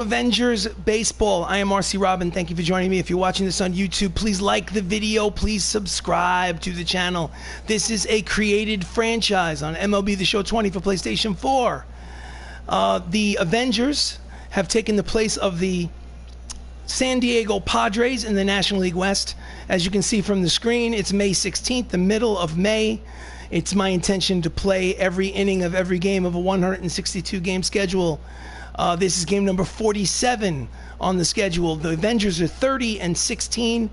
Avengers Baseball. I am RC Robbin. Thank you for joining me. If you're watching this on YouTube, please like the video. Please subscribe to the channel. This is a created franchise on MLB The Show 20 for PlayStation 4. The Avengers have taken the place of the San Diego Padres in the National League West. As you can see from the screen, it's May 16th, the middle of May. It's my intention to play every inning of every game of a 162-game schedule. This is game number 47 on the schedule. The Avengers are 30-16.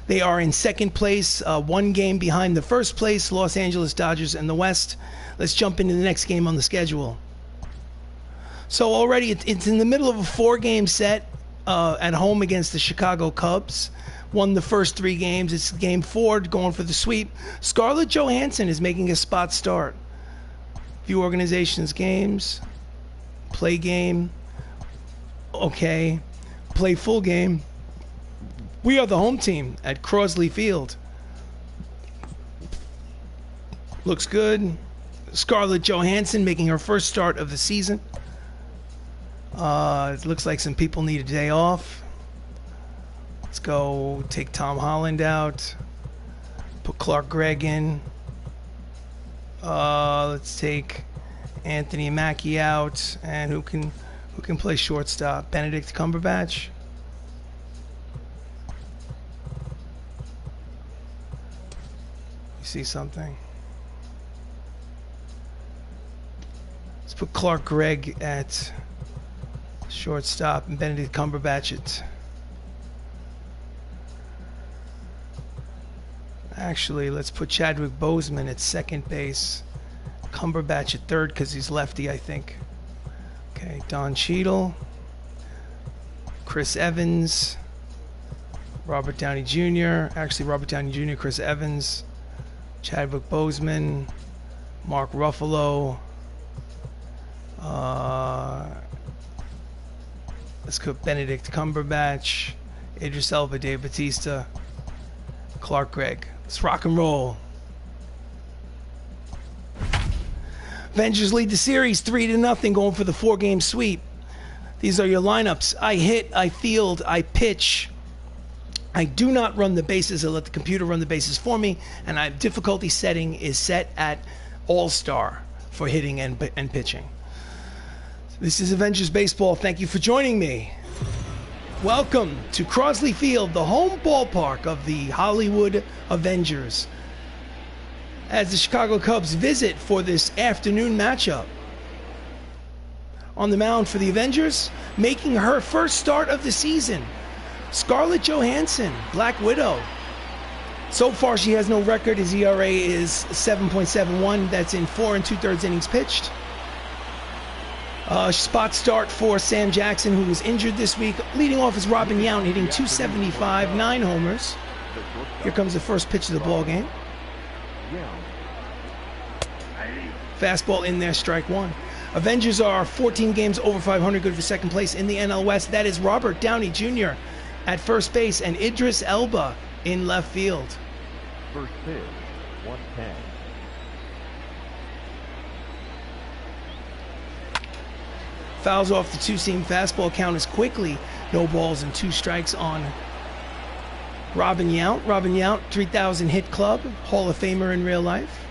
They are in second place, one game behind the first place, Los Angeles Dodgers in the West. Let's jump into the next game on the schedule. So already it's in the middle of a four-game set at home against the Chicago Cubs. Won the first three games. It's game four, going for the sweep. Scarlett Johansson is making a spot start. View organizations games. Play game. Okay. Play full game. We are the home team at Crosley Field. Looks good. Scarlett Johansson making her first start of the season. It looks like some people need a day off. Let's go take Tom Holland out. Put Clark Gregg in. Let's take Anthony Mackie out. And who can play shortstop? Benedict Cumberbatch. You see something? Let's put Clark Gregg at shortstop and Benedict Cumberbatch at... Actually, let's put Chadwick Boseman at second base. Cumberbatch at third because he's lefty, I think. Okay, Don Cheadle. Chris Evans. Robert Downey Jr. Actually, Robert Downey Jr., Chris Evans. Chadwick Boseman. Mark Ruffalo. Let's put Benedict Cumberbatch. Idris Elba, Dave Bautista. Clark Gregg. Let's rock and roll. Avengers lead the series 3-0, going for the four-game sweep. These are your lineups. I hit, I field, I pitch. I do not run the bases. I let the computer run the bases for me, and my difficulty setting is set at All-Star for hitting and pitching. This is Avengers Baseball. Thank you for joining me. Welcome to Crosley Field, the home ballpark of the Hollywood Avengers, as the Chicago Cubs visit for this afternoon matchup. On the mound for the Avengers, making her first start of the season, Scarlett Johansson, Black Widow. So far, she has no record. His ERA is 7.71. That's in 4 2/3 innings pitched. Spot start for Sam Jackson, who was injured this week. Leading off is Robin Yount, hitting .275, 9 homers. Here comes the first pitch of the ball game. Fastball in there, strike one. Avengers are 14 games over 500, good for second place in the NL West. That is Robert Downey Jr. at first base and Idris Elba in left field. First pitch, 110. Fouls off the two-seam fastball. Count is quickly no balls and 2 strikes on Robin Yount. Robin Yount, 3,000 hit club, Hall of Famer in real life.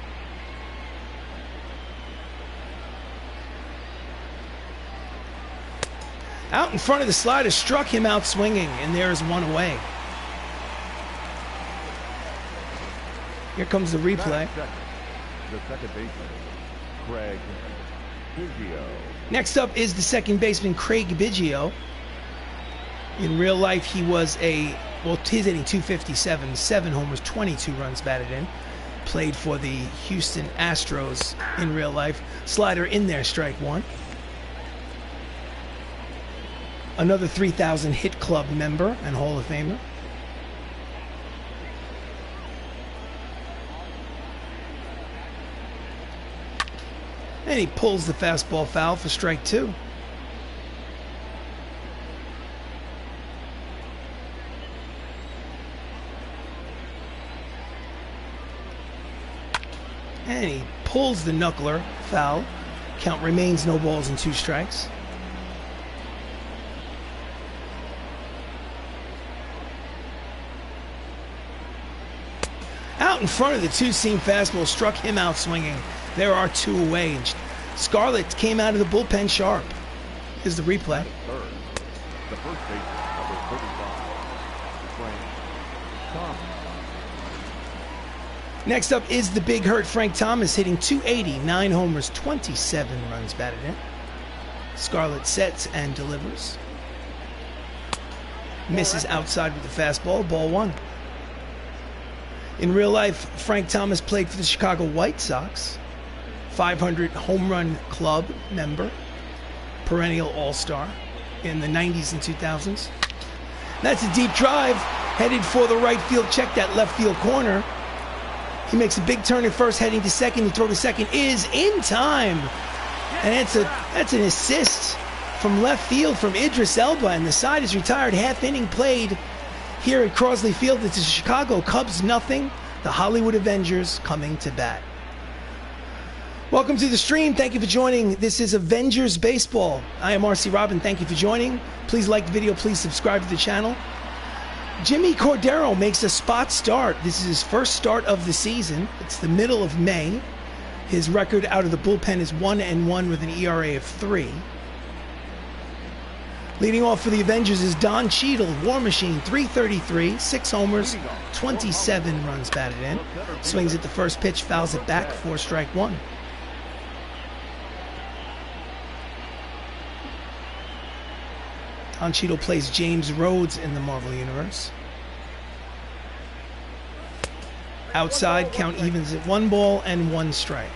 Out in front of the slider, struck him out swinging, and there is one away. Here comes the replay. The second baseman, Craig Biggio. Next up is the second baseman, Craig Biggio. In real life, he was he's hitting .257, 7 homers, 22 runs batted in. Played for the Houston Astros in real life. Slider in there, strike one. Another 3,000 hit club member and Hall of Famer. And he pulls the fastball foul for strike 2. And he pulls the knuckler foul. Count remains no balls and 2 strikes. out in front of the two-seam fastball, struck him out swinging. There are two away. And Scarlett came out of the bullpen sharp. Here's the replay. Third, the first baseman, number 35, Frank Thomas. Next up is the big hurt Frank Thomas, hitting .280, 9 homers, 27 runs batted in. Scarlett sets and delivers. Misses outside with the fastball, ball one. In real life, Frank Thomas played for the Chicago White Sox, 500 home run club member, perennial all-star in the 90s and 2000s. That's a deep drive, headed for the right field, check that left field corner. He makes a big turn at first, heading to second. The throw to second is in time. And that's an assist from left field from Idris Elba, and the side is retired. Half inning played here at Crosley Field. It's the Chicago Cubs nothing. The Hollywood Avengers coming to bat. Welcome to the stream. Thank you for joining. This is Avengers Baseball. I am RC Robbin. Thank you for joining. Please like the video. Please subscribe to the channel. Jimmy Cordero makes a spot start. This is his first start of the season. It's the middle of May. His record out of the bullpen is 1-1 with an ERA of 3. Leading off for the Avengers is Don Cheadle, War Machine, 333, 6 homers, 27 runs batted in. Swings at the first pitch, fouls it back, 4 strike 1. Don Cheadle plays James Rhodes in the Marvel Universe. Outside, count evens at 1 ball and 1 strike.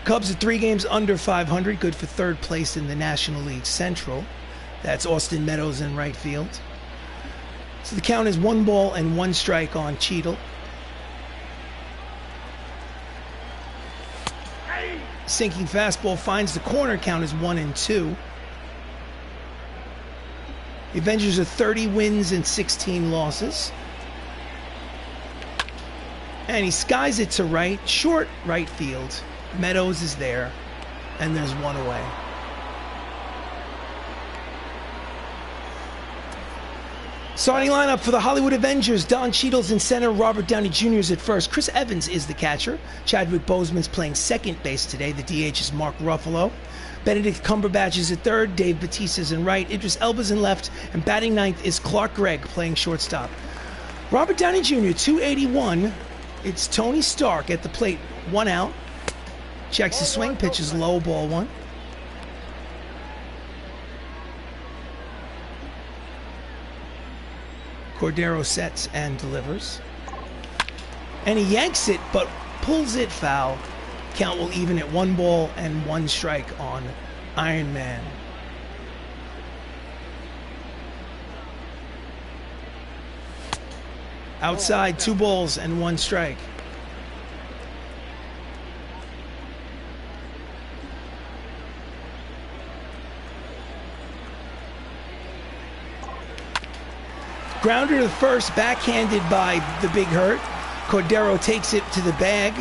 Cubs are 3 games under 500, good for 3rd place in the National League Central. That's Austin Meadows in right field. So the count is 1 ball and 1 strike on Cheadle. Sinking fastball finds the corner, count is 1-2. The Avengers are 30 wins and 16 losses. And he skies it to right, short right field. Meadows is there, and there's 1 away. Starting lineup for the Hollywood Avengers: Don Cheadle's in center, Robert Downey Jr. is at first, Chris Evans is the catcher, Chadwick Boseman's playing second base today, the DH is Mark Ruffalo, Benedict Cumberbatch is at third, Dave Bautista's in right, Idris Elba's in left, and batting ninth is Clark Gregg playing shortstop. Robert Downey Jr., 281. It's Tony Stark at the plate, 1 out. Checks his swing, pitches low, ball 1. Cordero sets and delivers. And he yanks it, but pulls it foul. Count will even at 1 ball and 1 strike on Iron Man. Outside, 2 balls and 1 strike. Grounder to first, backhanded by the big hurt. Cordero takes it to the bag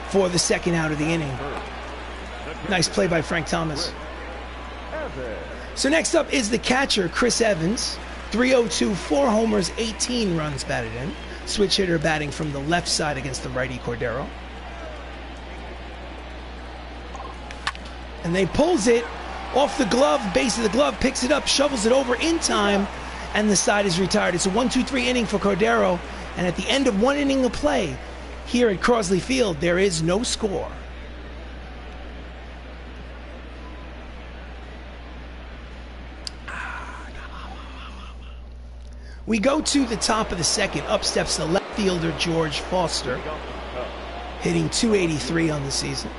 for the 2nd out of the inning. Nice play by Frank Thomas. So next up is the catcher, Chris Evans. 302, 4 homers, 18 runs batted in. Switch hitter batting from the left side against the righty Cordero. And they pulls it off the glove, base of the glove, picks it up, shovels it over in time, and the side is retired. It's a 1-2-3 inning for Cordero, and at the end of 1 inning of play here at Crosley Field, there is no score. We go to the top of the 2nd. Up steps the left fielder, George Foster, hitting .283 on the season.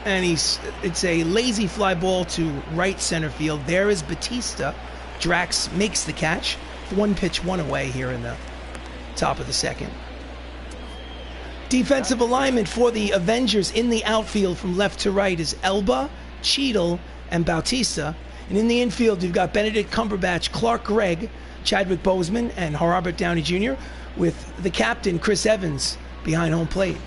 And it's a lazy fly ball to right center field. There is Bautista. Drax makes the catch. 1 pitch, 1 away here in the top of the 2nd. Defensive alignment for the Avengers in the outfield from left to right is Elba, Cheadle, and Bautista. And in the infield, you've got Benedict Cumberbatch, Clark Gregg, Chadwick Boseman, and Robert Downey Jr. with the captain, Chris Evans, behind home plate.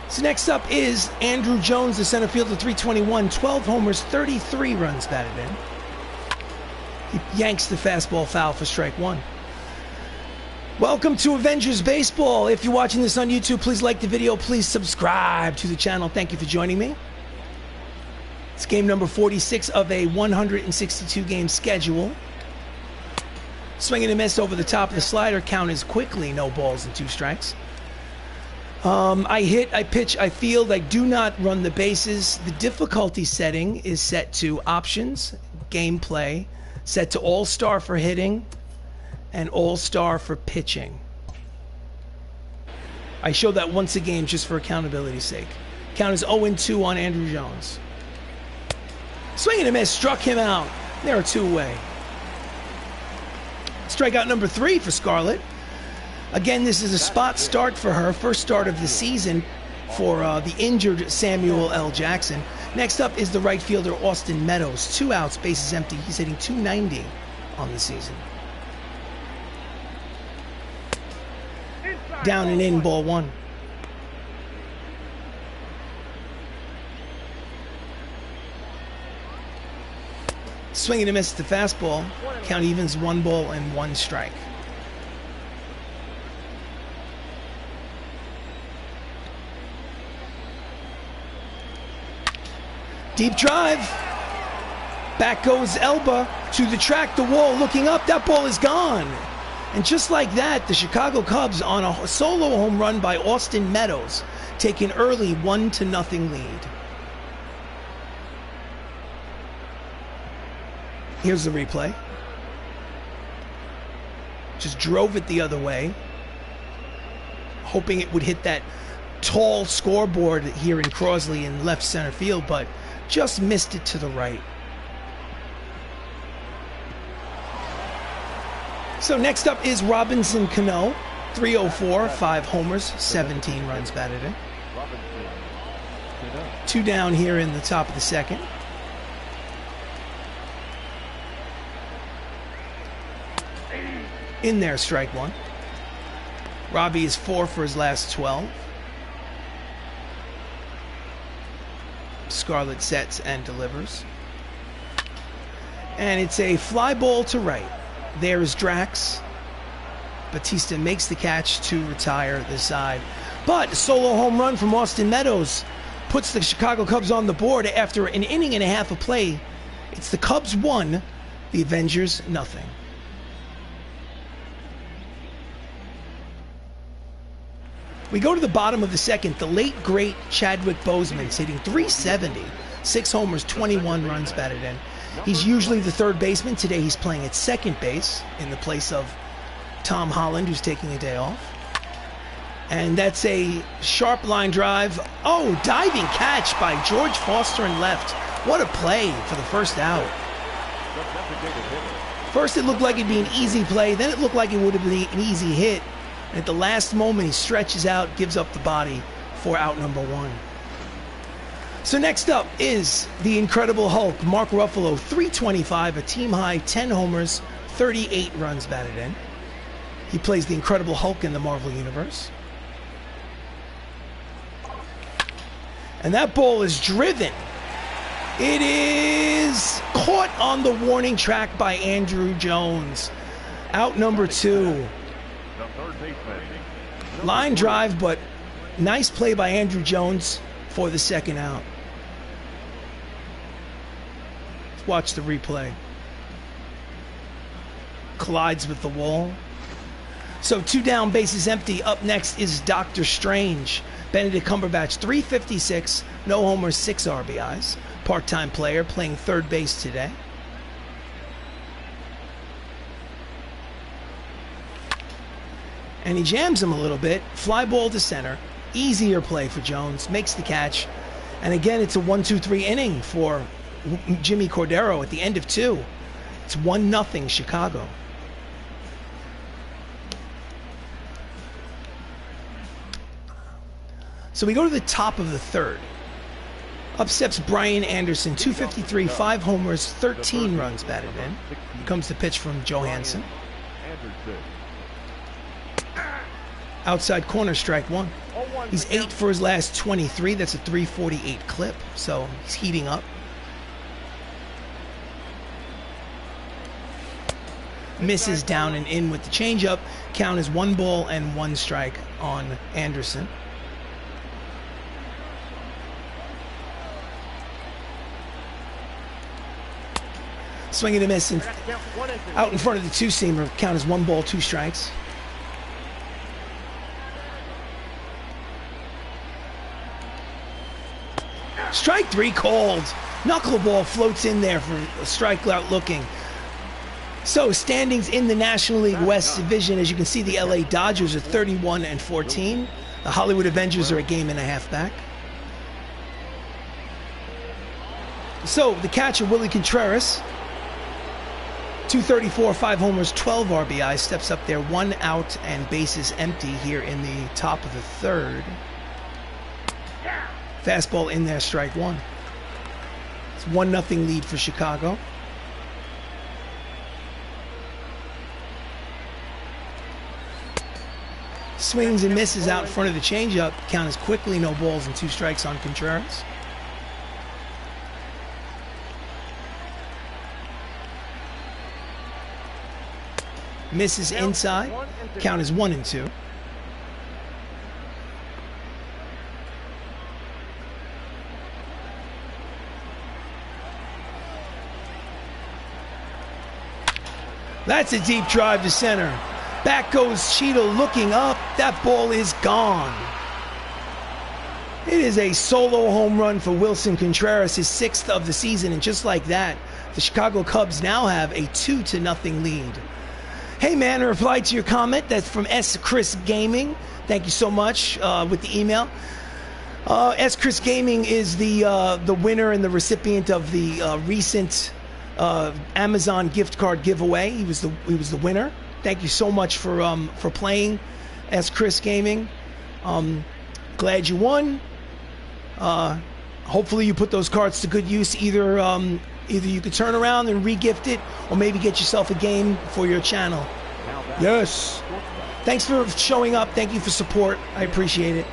So next up is Andrew Jones, the center fielder, 321, 12 homers, 33 runs batted in. He yanks the fastball foul for strike one. Welcome to Avengers Baseball. If you're watching this on YouTube, please like the video. Please subscribe to the channel. Thank you for joining me. It's game number 46 of a 162 game schedule. Swing and a miss over the top of the slider. Count is quickly no balls and 2 strikes. I hit, I pitch, I field. I do not run the bases. The difficulty setting is set to options, gameplay, set to all-star for hitting, and all-star for pitching. I show that once a game just for accountability's sake. Count is 0-2 on Andrew Jones. Swing and a miss, struck him out. There are 2 away. Strikeout number 3 for Scarlett. Again, this is a spot start for her. First start of the season for the injured Samuel L. Jackson. Next up is the right fielder Austin Meadows. 2 outs, bases empty. He's hitting .290 on the season. Down and in, ball 1. Swing and a miss at the fastball. Count evens, 1 ball and 1 strike. Deep drive. Back goes Elba to the track, the wall, looking up. That ball is gone. And just like that, the Chicago Cubs on a solo home run by Austin Meadows take an early 1-0 lead. Here's the replay. Just drove it the other way, hoping it would hit that tall scoreboard here in Crosley in left center field, but just missed it to the right. So next up is Robinson Cano, 304, 5 homers, 17 runs batted in. 2 down here in the top of the second. In there, strike 1. Robbie is 4 for his last 12. Scarlett sets and delivers. And it's a fly ball to right. There is Drax. Batista makes the catch to retire the side. But a solo home run from Austin Meadows puts the Chicago Cubs on the board after an inning and a half of play. It's the Cubs 1, the Avengers 0. We go to the bottom of the second. The late, great Chadwick Boseman's hitting .370. 6 homers, 21 runs batted in. He's usually the third baseman. Today he's playing at second base in the place of Tom Holland, who's taking a day off. And that's a sharp line drive. Oh, diving catch by George Foster in left. What a play for the first out. First it looked like it'd be an easy play. Then it looked like it would have been an easy hit. And at the last moment, he stretches out, gives up the body for out number 1. So next up is the Incredible Hulk, Mark Ruffalo, 325, a team-high 10 homers, 38 runs batted in. He plays the Incredible Hulk in the Marvel Universe. And that ball is driven. It is caught on the warning track by Andrew Jones. Out number 2. Line drive, but nice play by Andrew Jones for the second out. Let's watch the replay. Collides with the wall. So 2 down, bases empty. Up next is Doctor Strange. Benedict Cumberbatch, 356, no homers, 6 RBIs. Part-time player playing third base today. And he jams him a little bit. Fly ball to center. Easier play for Jones. Makes the catch. And again, it's a 1-2-3 inning for Jimmy Cordero at the end of 2. It's 1-0 Chicago. So we go to the top of the third. Up steps Brian Anderson, 253, 5 homers, 13 runs batted in. Here comes the pitch from Johansson. Outside corner, strike 1. He's 8 for his last 23. That's a 348 clip, so he's heating up. misses down and in with the changeup. Count is 1 ball and 1 strike on Anderson. Swing and a miss, and out in front of the 2-seamer. Count is 1 ball, 2 strikes. Strike 3 called. Knuckleball floats in there for a strikeout looking. So standings in the National League West Division, as you can see, the LA Dodgers are 31-14. The Hollywood Avengers are a game and a half back. So the catcher, Willie Contreras, 234, 5 homers, 12 RBI, steps up there, 1 out and bases empty here in the top of the 3rd. Fastball in there, strike 1. It's 1-0 lead for Chicago. Swings and misses out in front of the changeup. Count is quickly 0 balls and 2 strikes on Contreras. Misses inside. Count is 1-2. That's a deep drive to center. Back goes Cheeto looking up. That ball is gone. It is a solo home run for Wilson Contreras, his 6th of the season. And just like that, the Chicago Cubs now have a 2-0 lead. Hey man, a reply to your comment. That's from S. Chris Gaming. Thank you so much with the email. S. Chris Gaming is the winner and the recipient of the recent Amazon gift card giveaway. He was the winner. Thank you so much for playing, S. Chris Gaming. Glad you won. Hopefully you put those cards to good use. Either you could turn around and re-gift it, or maybe get yourself a game for your channel. Yes. Thanks for showing up. Thank you for support. I appreciate it.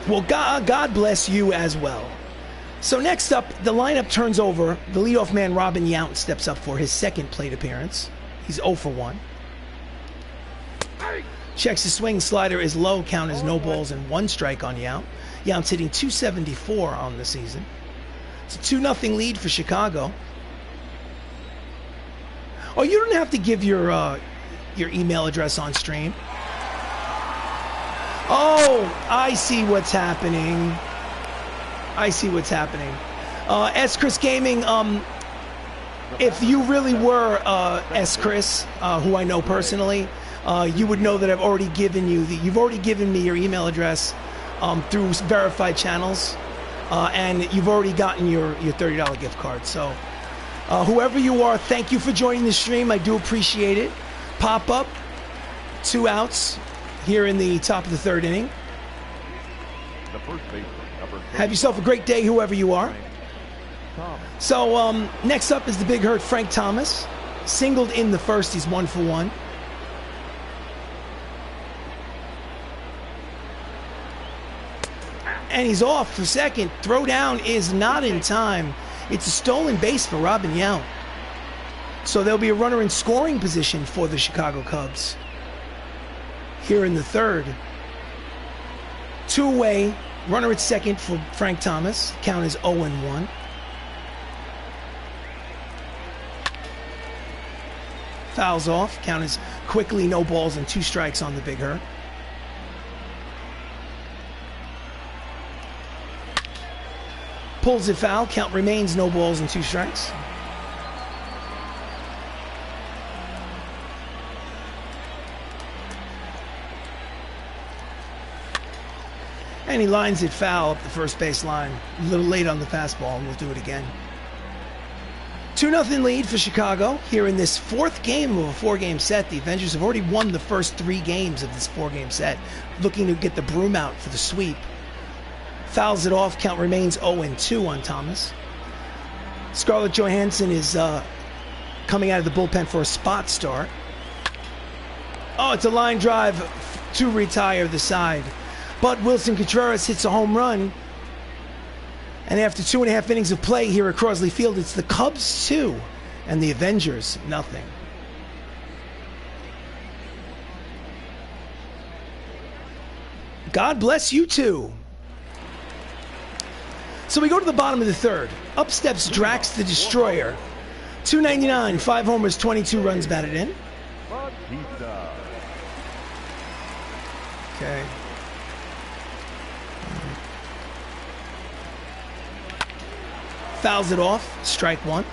Well, God bless you as well. So next up, the lineup turns over. The leadoff man, Robin Yount, steps up for his 2nd plate appearance. He's 0 for 1. Checks his swing. Slider is low. Count is 0 balls and 1 strike on Yount. Yount's hitting .274 on the season. It's a 2-0 lead for Chicago. Oh, you don't have to give your email address on stream. Oh, I see what's happening. S. Chris Gaming, if you really were S. Chris, who I know personally, you would know that I've already given you you've already given me your email address through verified channels, and you've already gotten your $30 gift card. So whoever you are, thank you for joining the stream. I do appreciate it. Pop up, 2 outs here in the top of the 3rd inning. The first baseman, number 30. Have yourself a great day, whoever you are. So next up is the big hurt, Frank Thomas. Singled in the 1st, he's 1 for 1. And he's off for 2nd. Throw down is not in time. It's a stolen base for Robin Yount. So there'll be a runner in scoring position for the Chicago Cubs here in the 3rd. 2 away. Runner at 2nd for Frank Thomas. Count is 0-1. Fouls off. Count is quickly 0 balls and 2 strikes on the big hurt. Pulls it foul. Count remains 0 balls and 2 strikes. And he lines it foul up the first base line. A little late on the fastball, and we'll do it again. 2-0 lead for Chicago here in this 4th game of a 4-game set. The Avengers have already won the first 3 games of this 4-game set, looking to get the broom out for the sweep. Fouls it off. Count remains 0-2 on Thomas. Scarlett Johansson is coming out of the bullpen for a spot start. Oh, it's a line drive to retire the side. But Wilson Contreras hits a home run. And after 2.5 innings of play here at Crosley Field, it's the Cubs 2 and the Avengers nothing. God bless you too. So we go to the bottom of the third. Up steps Drax the Destroyer. 299, 5 homers, 22 runs batted in. Okay. Fouls it off. Strike one.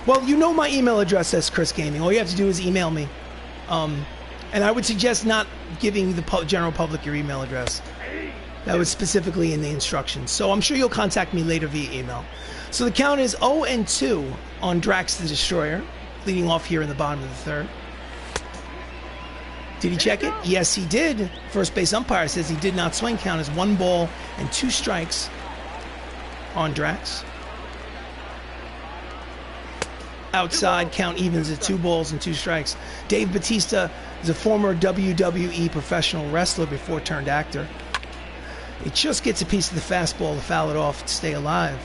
Well, you know my email address as Chris Gaming. All you have to do is email me. And I would suggest not giving the general public your email address. That was specifically in the instructions. So I'm sure you'll contact me later via email. So the count is 0-2 on Drax the Destroyer, leading off here in the bottom of the third. Did he check it? Yes, he did. First base umpire says he did not swing. Count is 1 ball and 2 strikes on Drax. Outside, count evens at 2 balls and 2 strikes. Dave Bautista is a former WWE professional wrestler before turned actor. He just gets a piece of the fastball to foul it off to stay alive.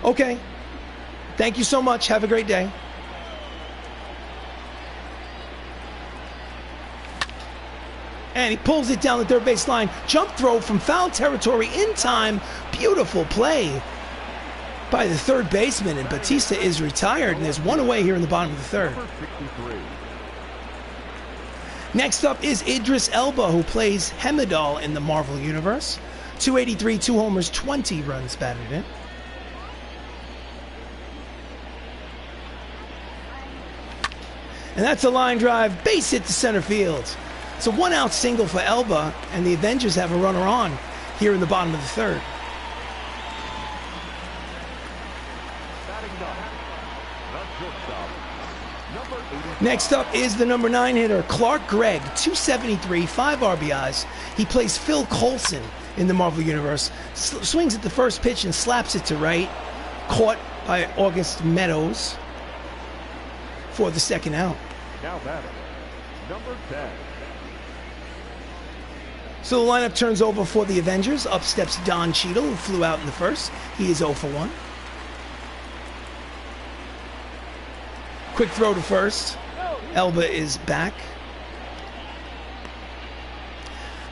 Okay. Thank you so much. Have a great day. And he pulls it down the third base line. Jump throw from foul territory in time. Beautiful play by the third baseman. And Bautista is retired. And there's 1 away here in the bottom of the third. Next up is Idris Elba, who plays Heimdall in the Marvel Universe. 283, 2 homers, 20 runs batted in. And that's a line drive, base hit to center field. It's a 1-out single for Elba, and the Avengers have a runner on here in the bottom of the third. Next up is the number 9 hitter, Clark Gregg, 273, 5 RBIs. He plays Phil Coulson in the Marvel Universe. Swings at the first pitch and slaps it to right. Caught by August Meadows for the second out. Now batting, number 10. So the lineup turns over for the Avengers. Up steps Don Cheadle, who flew out in the first. He is 0 for 1. Quick throw to first. Elba is back.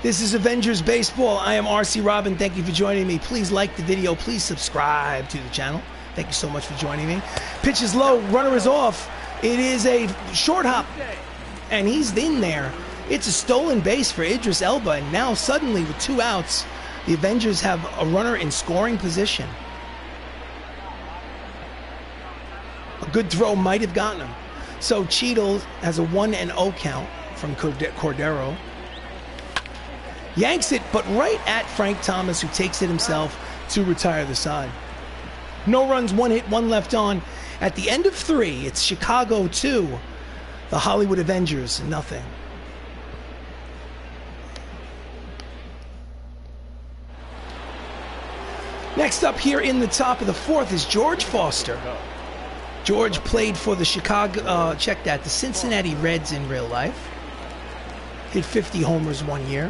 This is Avengers Baseball. I am RC Robbin. Thank you for joining me. Please like the video. Please subscribe to the channel. Thank you so much for joining me. Pitch is low. Runner is off. It is a short hop. And he's in there. It's a stolen base for Idris Elba. And now suddenly with 2 outs, the Avengers have a runner in scoring position. A good throw might have gotten him. So Cheadle has a 1-0 count from Cordero. Yanks it, but right at Frank Thomas, who takes it himself to retire the side. No runs, 1 hit, 1 left on. At the end of 3, it's Chicago 2, the Hollywood Avengers nothing. Next up here in the top of the 4th is George Foster. George played for the the Cincinnati Reds in real life. Hit 50 homers 1 year.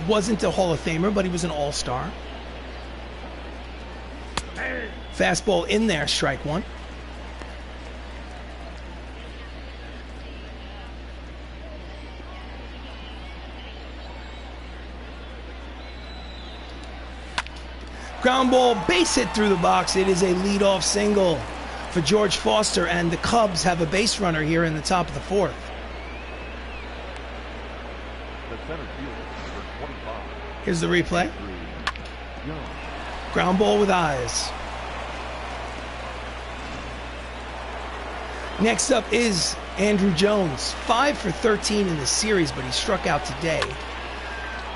Wasn't a Hall of Famer, but he was an all-star. Fastball in there, strike 1. Ground ball, base hit through the box. It is a leadoff single for George Foster, and the Cubs have a base runner here in the top of the 4th. The center fielder, number 25. Here's the replay. Ground ball with eyes. Next up is Andrew Jones, 5 for 13 in the series, but he struck out today.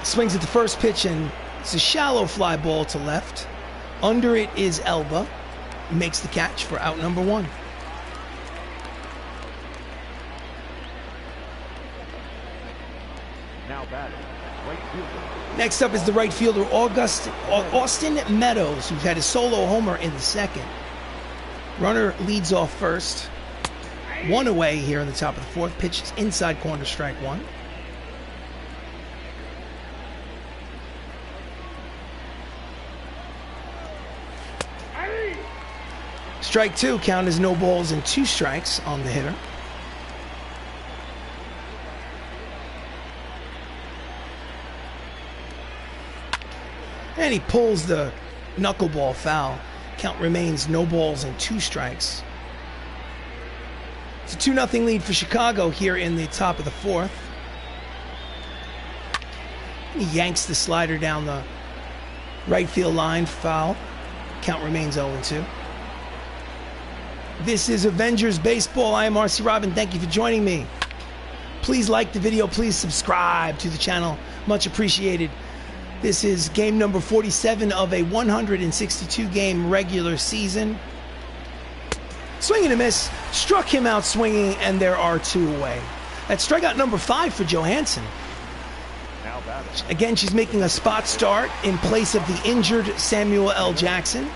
Swings at the first pitch, and it's a shallow fly ball to left. Under it is Elba. Makes the catch for out number 1. Now batting, right fielder. Next up is the right fielder, Austin Meadows, who had a solo homer in the second. Runner leads off first. 1 away here in the top of the 4th. Pitch is inside corner, strike 1. Strike 2, count is no balls and 2 strikes on the hitter. And he pulls the knuckleball foul. Count remains no balls and 2 strikes. It's a 2-0 lead for Chicago here in the top of the 4th. He yanks the slider down the right field line, foul. Count remains 0-2. This is Avengers Baseball. I am RC Robbin. Thank you for joining me. Please like the video. Please subscribe to the channel. Much appreciated. This is game number 47 of a 162-game regular season. Swing and a miss. Struck him out swinging, and there are 2 away. That's strikeout number 5 for Johansson. Again, she's making a spot start in place of the injured Samuel L. Jackson.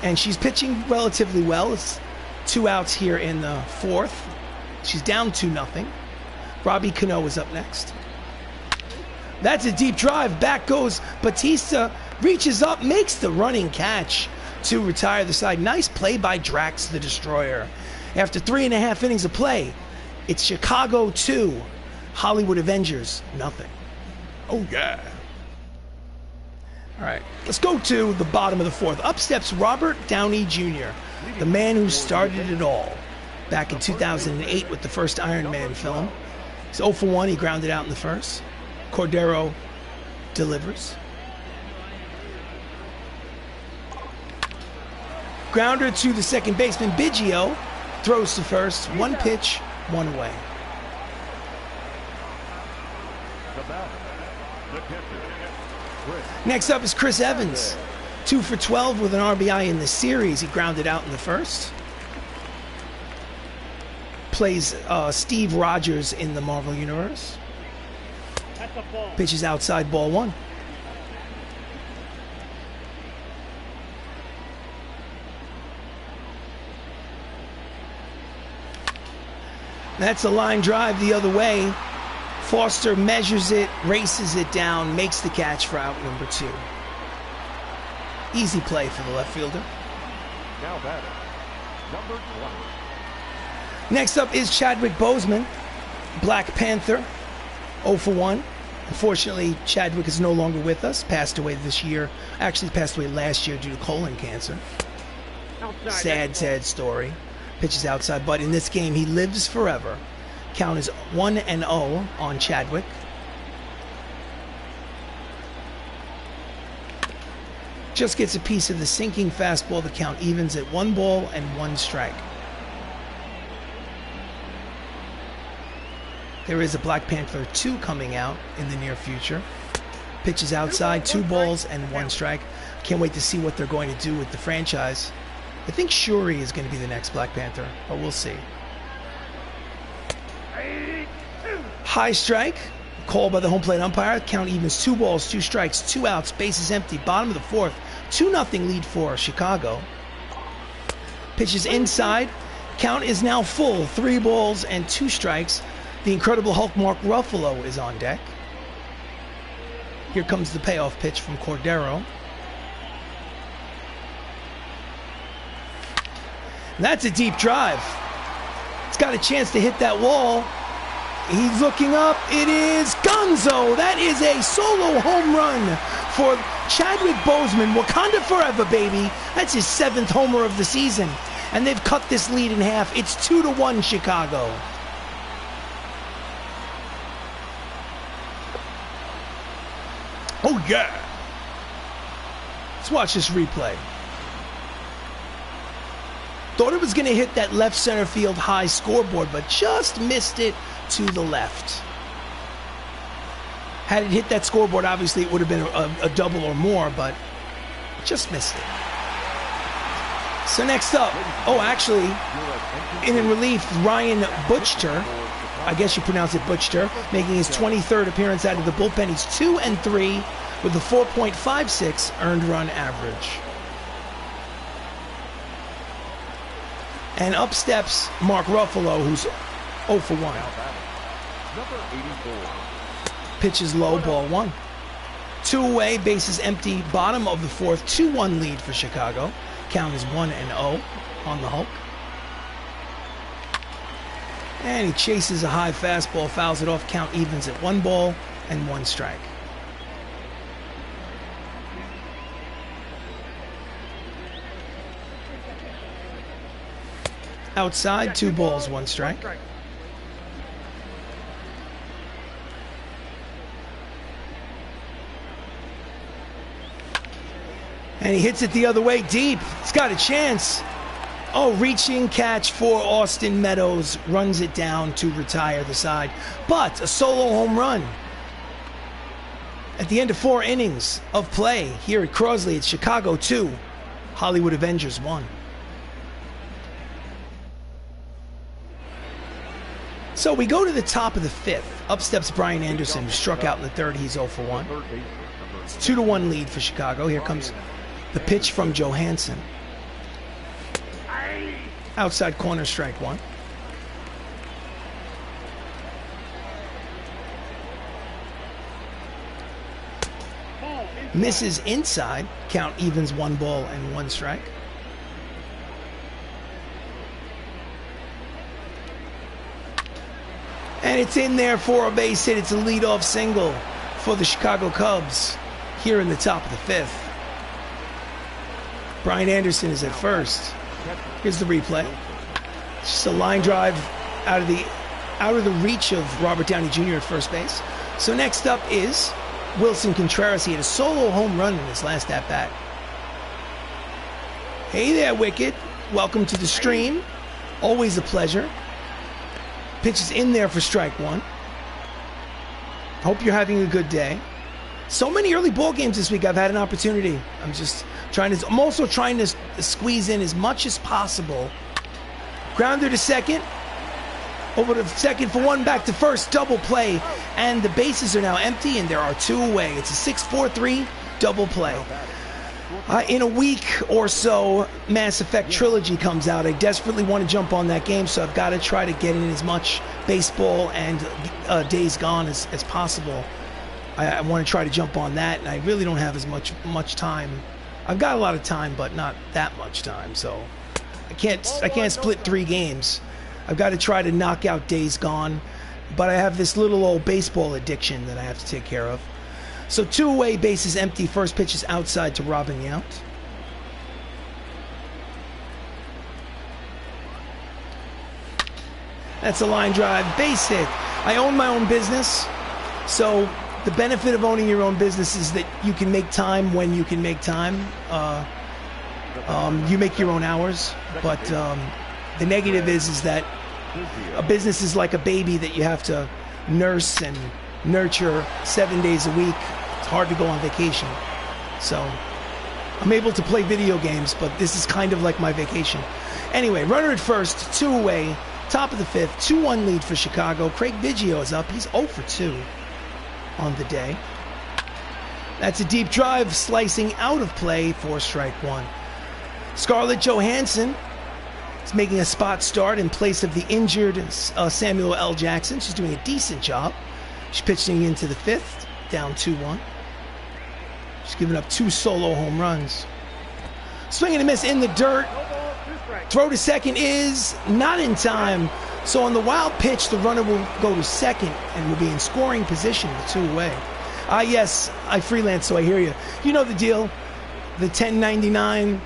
And she's pitching relatively well. It's 2 outs here in the 4th. She's down 2-0. Robbie Cano is up next. That's a deep drive. Back goes Batista. Reaches up, makes the running catch to retire the side. Nice play by Drax the Destroyer. After 3.5 innings of play, it's Chicago 2, Hollywood Avengers nothing. Oh, yeah. All right, let's go to the bottom of the 4th. Up steps Robert Downey Jr., the man who started it all back in 2008 with the first Iron Man film. He's 0 for 1. He grounded out in the 1st. Cordero delivers. Grounder to the second baseman. Biggio throws to first. 1 pitch, 1 away. Next up is Chris Evans. 2 for 12 with an RBI in the series. He grounded out in the 1st. Plays Steve Rogers in the Marvel Universe. Pitches outside, ball 1. That's a line drive the other way. Foster measures it, races it down, makes the catch for out number 2. Easy play for the left fielder. Now batting, number 20. Next up is Chadwick Boseman, Black Panther, 0 for 1. Unfortunately, Chadwick is no longer with us. Passed away this year. Actually, passed away last year due to colon cancer. Sad, sad story. Pitches outside, but in this game, he lives forever. Count is 1-0 on Chadwick. Just gets a piece of the sinking fastball. The count evens at 1 ball and 1 strike. There is a Black Panther 2 coming out in the near future. Pitches outside, 2 balls and 1 strike. Can't wait to see what they're going to do with the franchise. I think Shuri is going to be the next Black Panther, but we'll see. High strike, called by the home plate umpire. Count evens 2 balls, 2 strikes, 2 outs, bases empty. Bottom of the 4th, 2-0 lead for Chicago. Pitches inside. Count is now full, 3 balls and 2 strikes. The Incredible Hulk Mark Ruffalo is on deck. Here comes the payoff pitch from Cordero. That's a deep drive. It's got a chance to hit that wall. He's looking up. It is Gonzo. That is a solo home run for Chadwick Boseman. Wakanda forever, baby. That's his 7th homer of the season. And they've cut this lead in half. It's 2-1 Chicago. Oh, yeah. Let's watch this replay. Thought it was going to hit that left center field high scoreboard, but just missed it to the left. Had it hit that scoreboard, obviously it would have been a double or more, but just missed it. So next up, oh, actually, in relief, Ryan Butcher, I guess you pronounce it Butcher, making his 23rd appearance out of the bullpen. He's 2-3 with a 4.56 earned run average. And up steps Mark Ruffalo, who's 0 for 1. Number 84. Pitches low, ball 1. 2 away, bases empty, bottom of the 4th, 2-1 lead for Chicago. Count is 1-0 on the Hulk. And he chases a high fastball, fouls it off. Count evens at 1 ball and 1 strike. Outside, 2 balls, 1 strike. And he hits it the other way deep. He's got a chance. Oh, reaching catch for Austin Meadows. Runs it down to retire the side. But a solo home run. At the end of 4 innings of play here at Crosley, it's Chicago 2, Hollywood Avengers 1. So we go to the top of the 5th. Up steps Brian Anderson, who struck out in the 3rd. He's 0 for 1. It's 2-1 lead for Chicago. Here comes the pitch from Johansson. Outside corner, strike 1. Misses inside. Count evens 1 ball and 1 strike. And it's in there for a base hit. It's a leadoff single for the Chicago Cubs here in the top of the 5th. Brian Anderson is at first. Here's the replay. It's just a line drive out of the reach of Robert Downey Jr. at first base. So next up is Wilson Contreras. He had a solo home run in his last at-bat. Hey there, Wicked. Welcome to the stream. Always a pleasure. Pitch is in there for strike 1. Hope you're having a good day. So many early ball games this week. I've had an opportunity. I'm also trying to squeeze in as much as possible. Grounder to second. Over to second for 1, back to first. Double play. And the bases are now empty, and there are 2 away. It's a 6-4-3 double play. In a week or so, Mass Effect Trilogy comes out. I desperately want to jump on that game, so I've got to try to get in as much baseball and Days Gone as possible. I want to try to jump on that, and I really don't have as much time. I've got a lot of time, but not that much time, so I can't split 3 games. I've got to try to knock out Days Gone, but I have this little old baseball addiction that I have to take care of. So 2 away, bases empty. First pitch is outside to Robin Yount. That's a line drive, base hit. I own my own business, so the benefit of owning your own business is that you can make time when you can make time. You make your own hours, but the negative is that a business is like a baby that you have to nurse and nurture 7 days a week. It's hard to go on vacation. So I'm able to play video games, but this is kind of like my vacation. Anyway, runner at first, 2 away, top of the 5th, 2-1 lead for Chicago. Craig Biggio is up. He's 0 for 2 on the day. That's a deep drive, slicing out of play for strike 1. Scarlett Johansson is making a spot start in place of the injured Samuel L. Jackson. She's doing a decent job. She's pitching into the 5th, down 2-1. She's given up 2 solo home runs. Swing and a miss in the dirt. Throw to second is not in time. So on the wild pitch, the runner will go to second and will be in scoring position with 2 away. Yes, I freelance, so I hear you. You know the deal. The 1099,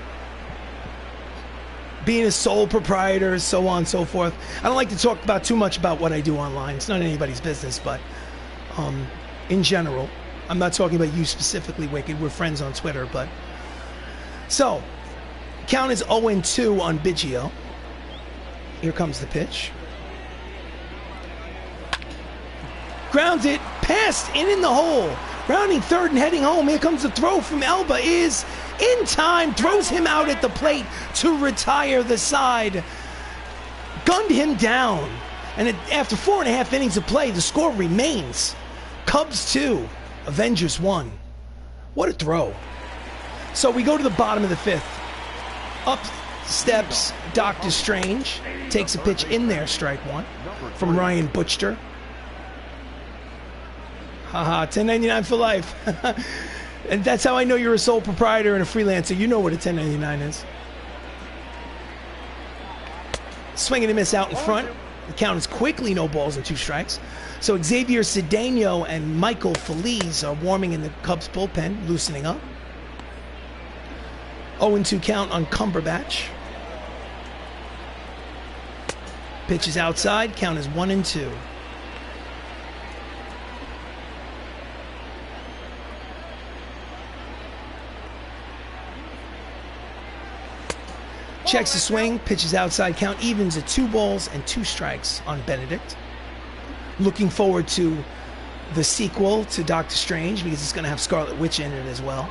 being a sole proprietor, so on and so forth. I don't like to talk about too much about what I do online. It's not anybody's business, but in general, I'm not talking about you specifically, Wicked. We're friends on Twitter, but so count is 0-2 on Biggio. Here comes the pitch. Grounds it, passed in the hole. Rounding third and heading home. Here comes the throw from Elba. Is in time. Throws him out at the plate to retire the side. Gunned him down. And after 4.5 innings of play, the score remains Cubs 2, Avengers 1. What a throw. So we go to the bottom of the 5th. Up steps Dr. Strange. Takes a pitch in there, strike 1 from Ryan Butcher. Haha, 1099 for life. And that's how I know you're a sole proprietor and a freelancer. You know what a 1099 is. Swing and a miss out in front. The count is quickly no balls and 2 strikes. So Xavier Cedeno and Michael Feliz are warming in the Cubs bullpen, loosening up. 0-2 count on Cumberbatch. Pitch is outside. Count is 1-2. Checks the swing. Pitch is outside. Count evens at 2 balls and 2 strikes on Benedict. Looking forward to the sequel to Doctor Strange because it's going to have Scarlet Witch in it as well.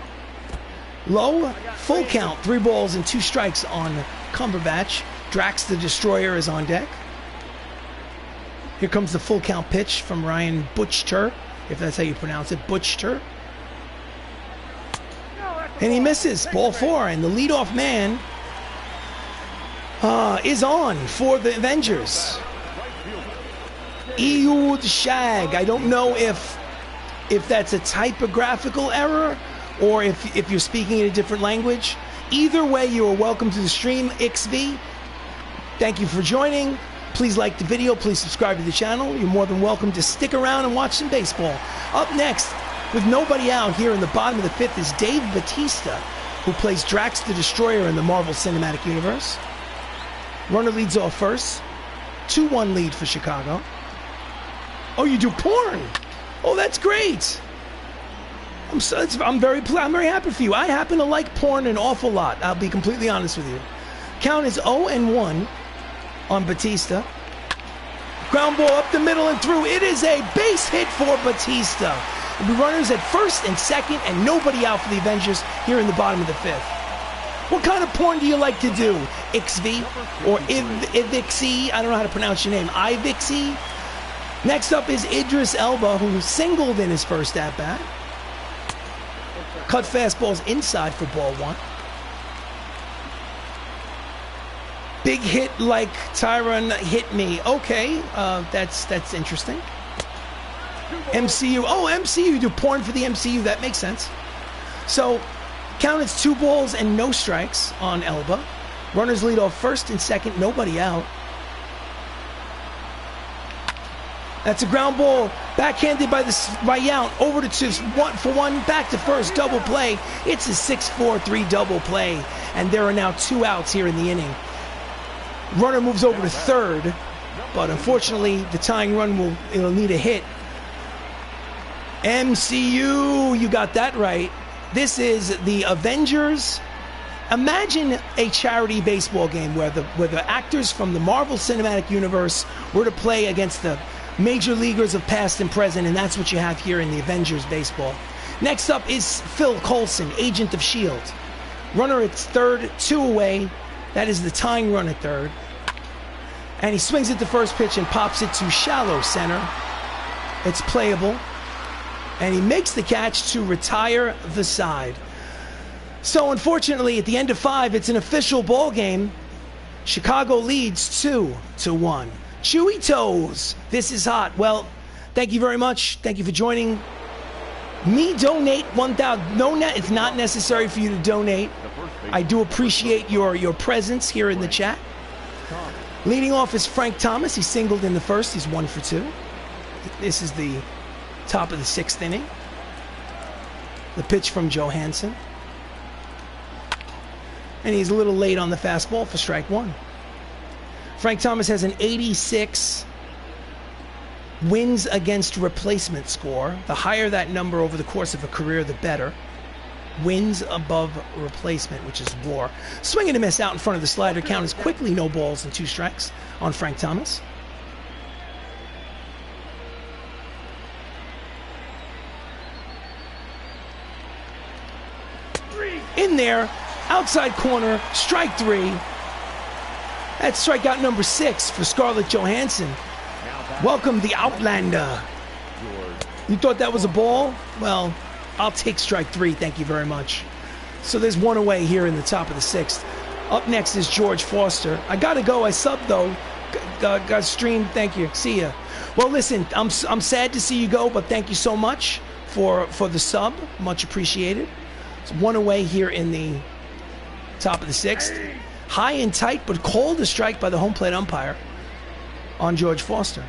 Low, full count, 3 balls and 2 strikes on Cumberbatch. Drax the Destroyer is on deck. Here comes the full count pitch from Ryan Butcher, if that's how you pronounce it, Butcher. And he misses, ball 4, and the leadoff man is on for the Avengers. Ehud Shag. I don't know if that's a typographical error or if you're speaking in a different language. Either way, you are welcome to the stream, XV. Thank you for joining. Please like the video. Please subscribe to the channel. You're more than welcome to stick around and watch some baseball. Up next, with nobody out here in the bottom of the 5th, is Dave Bautista, who plays Drax the Destroyer in the Marvel Cinematic Universe. Runner leads off first. 2-1 lead for Chicago. Oh, you do porn? Oh, that's great. I'm very happy for you. I happen to like porn an awful lot. I'll be completely honest with you. Count is 0-1 on Batista. Ground ball up the middle and through. It is a base hit for Batista. The runners at first and second, and nobody out for the Avengers here in the bottom of the 5th. What kind of porn do you like to do? XV or Ivixi? I don't know how to pronounce your name. Ivixi? Next up is Idris Elba, who singled in his first at-bat. Cut fastballs inside for ball 1. Big hit like Tyron hit me. Okay, that's interesting. MCU. Oh, MCU. Do porn for the MCU. That makes sense. So, count is 2 balls and no strikes on Elba. Runners lead off first and second. Nobody out. That's a ground ball, backhanded by Yount, over to 1-for-1, back to first, double play. It's a 6-4-3 double play, and there are now 2 outs here in the inning. Runner moves over to third, but unfortunately, the tying run it'll need a hit. MCU, you got that right. This is the Avengers. Imagine a charity baseball game where the actors from the Marvel Cinematic Universe were to play against the major leaguers of past and present, and that's what you have here in the Avengers baseball. Next up is Phil Coulson, agent of S.H.I.E.L.D. Runner at third, 2 away. That is the tying run at third. And he swings at the first pitch and pops it to shallow center. It's playable. And he makes the catch to retire the side. So unfortunately, at the end of 5, it's an official ball game. Chicago leads 2-1. Chewy Toes, this is hot. Well, thank you very much. Thank you for joining me. Donate 1,000. No, it's not necessary for you to donate. I do appreciate your presence here in the chat. Leading off is Frank Thomas. He singled in the first. He's 1 for 2. This is the top of the 6th inning. The pitch from Johansson. And he's a little late on the fastball for strike 1. Frank Thomas has an 86 wins against replacement score. The higher that number over the course of a career, the better. Wins above replacement, which is WAR. Swing and a miss out in front of the slider. Count is quickly no balls and 2 strikes on Frank Thomas. In there, outside corner, strike 3. That's strikeout number 6 for Scarlett Johansson. Welcome the Outlander. You thought that was a ball? Well, I'll take strike 3, thank you very much. So there's 1 away here in the top of the 6th. Up next is George Foster. I gotta go, I subbed though. Got streamed, thank you, see ya. Well listen, I'm sad to see you go, but thank you so much for the sub, much appreciated. It's 1 away here in the top of the 6th. High and tight, but called a strike by the home plate umpire on George Foster.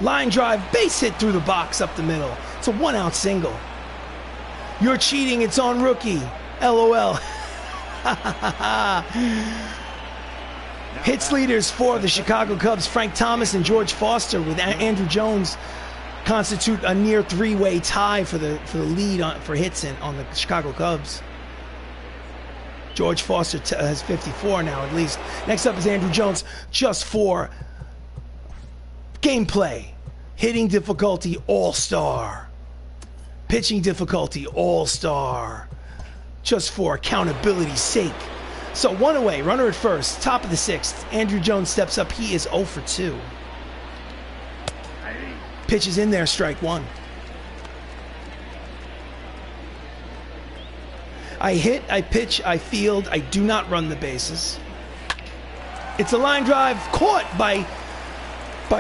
Line drive, base hit through the box up the middle. It's a 1-out single. You're cheating. It's on rookie. LOL. Hits leaders for the Chicago Cubs, Frank Thomas and George Foster, with Andrew Jones, constitute a near three-way tie for the lead for hits on the Chicago Cubs. George Foster has 54 now, at least. Next up is Andrew Jones, just for gameplay. Hitting difficulty, all-star. Pitching difficulty, all-star. Just for accountability's sake. So one away, runner at first, top of the sixth. Andrew Jones steps up. He is 0 for 2. Pitch is in there, strike one. I hit, I pitch, I field, I do not run the bases. It's a line drive caught by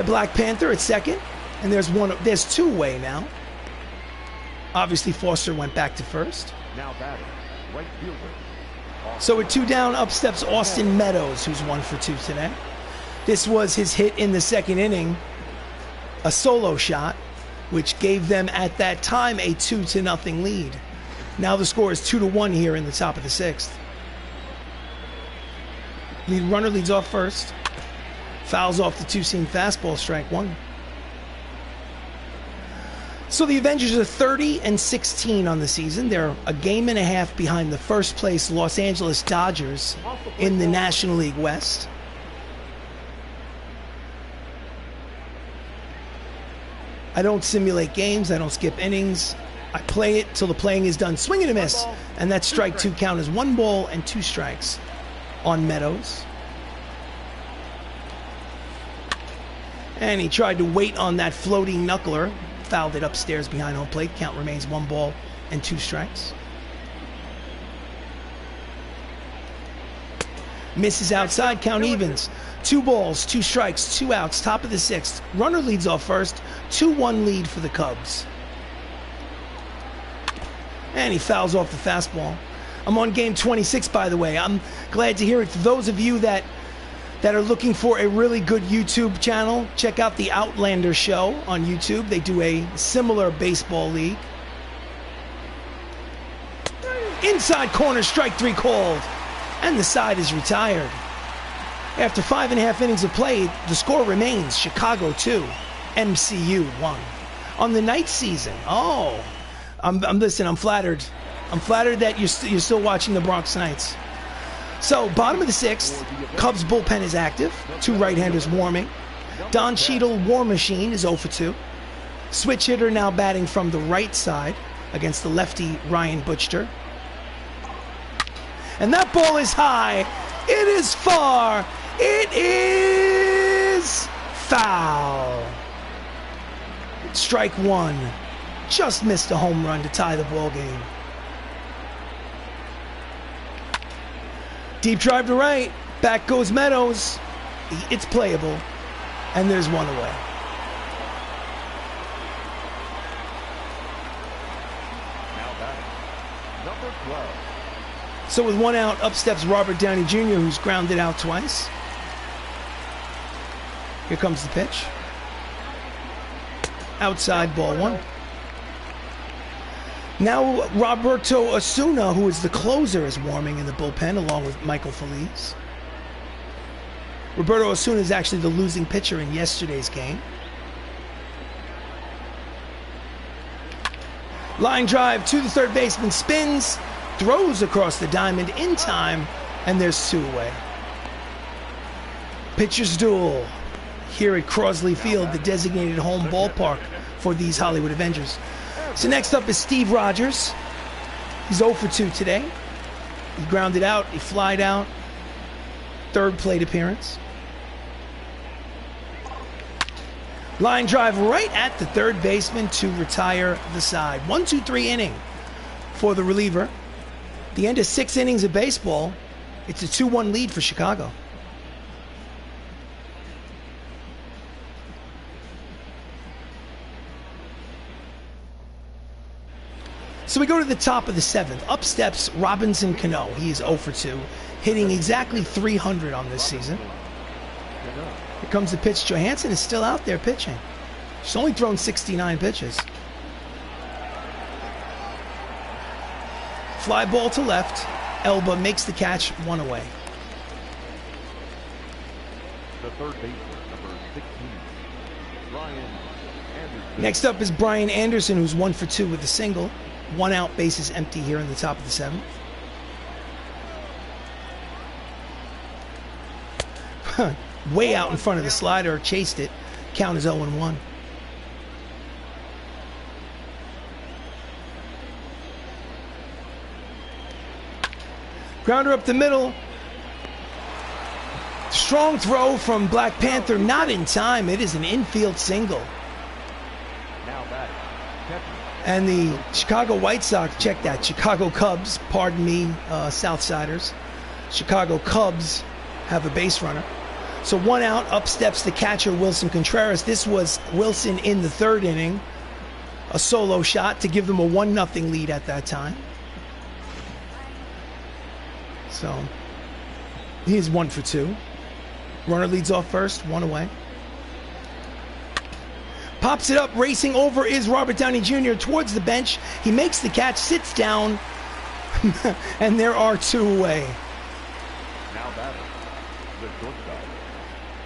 Black Panther at second. And there's two away now. Obviously Foster went back to first. Now batting, right fielder. So with 2 down, up steps Austin Meadows, who's 1 for 2 today. This was his hit in the second inning, a solo shot, which gave them at that time a 2-0 lead. Now the score is 2-1 here in the top of the sixth. Lead runner leads off first, fouls off the two-seam fastball, strike one. So the Avengers are 30-16 on the season. They're a game and a half behind the first place Los Angeles Dodgers in the National League West. I don't simulate games. I don't skip innings. I play it till the playing is done. Swing and a miss. And that strike two count is 1 ball and 2 strikes on Meadows. And he tried to wait on that floating knuckler. Fouled it upstairs behind home plate. Count remains 1 ball and 2 strikes. Misses outside. Count evens. 2 balls, 2 strikes, 2 outs. Top of the sixth. Runner leads off first. 2-1 lead for the Cubs. And he fouls off the fastball. I'm on game 26, by the way. I'm glad to hear it. For those of you that are looking for a really good YouTube channel, check out the Outlander Show on YouTube. They do a similar baseball league. Inside corner, strike 3 called. And the side is retired. After 5.5 innings of play, the score remains Chicago 2, MCU 1. On the night season, I'm flattered. I'm flattered that you're still watching the Bronx Knights. So, bottom of the sixth, Cubs bullpen is active. 2 right-handers warming. Don Cheadle, War Machine, is 0 for 2. Switch hitter now batting from the right side against the lefty Ryan Butcher. And that ball is high. It is far. It is foul. Strike 1. Just missed a home run to tie the ball game. Deep drive to right. Back goes Meadows. It's playable. And there's 1 away. Now batting, number 12. So with 1 out, up steps Robert Downey Jr., who's grounded out twice. Here comes the pitch. Outside, ball 1. Now Roberto Osuna, who is the closer, is warming in the bullpen along with Michael Feliz. Roberto Osuna is actually the losing pitcher in yesterday's game. Line drive to the third baseman, spins, throws across the diamond in time, and there's 2 away. Pitcher's duel here at Crosley Field, the designated home ballpark for these Hollywood Avengers. So next up is Steve Rogers. He's 0 for 2 today. He grounded out, he flied out. 3rd plate appearance. Line drive right at the third baseman to retire the side. 1-2-3 inning for the reliever. The end of 6 innings of baseball. It's a 2-1 lead for Chicago. So we go to the top of the 7th. Up steps Robinson Cano. He is 0 for 2, hitting exactly 300 on this season. Here comes the pitch. Johansson is still out there pitching. She's only thrown 69 pitches. Fly ball to left. Elba makes the catch, 1 away. The third baseman, number 16, Brian Anderson. Next up is Brian Anderson, who's 1 for 2 with a single. 1 out, bases empty here in the top of the 7th. Way out in front of the slider, chased it. Count is 0-1. Grounder up the middle. Strong throw from Black Panther, not in time. It is an infield single. Now batting, catcher. And the Chicago White Sox, check that, Chicago Cubs, pardon me, Southsiders. Chicago Cubs have a base runner. So 1 out, up steps the catcher, Wilson Contreras. This was Wilson in the 3rd inning. A solo shot to give them a 1-0 lead at that time. So he is 1 for 2. Runner leads off first, 1 away. Pops it up, racing over is Robert Downey Jr. towards the bench. He makes the catch, sits down, and there are 2 away. Now batting, the shortstop,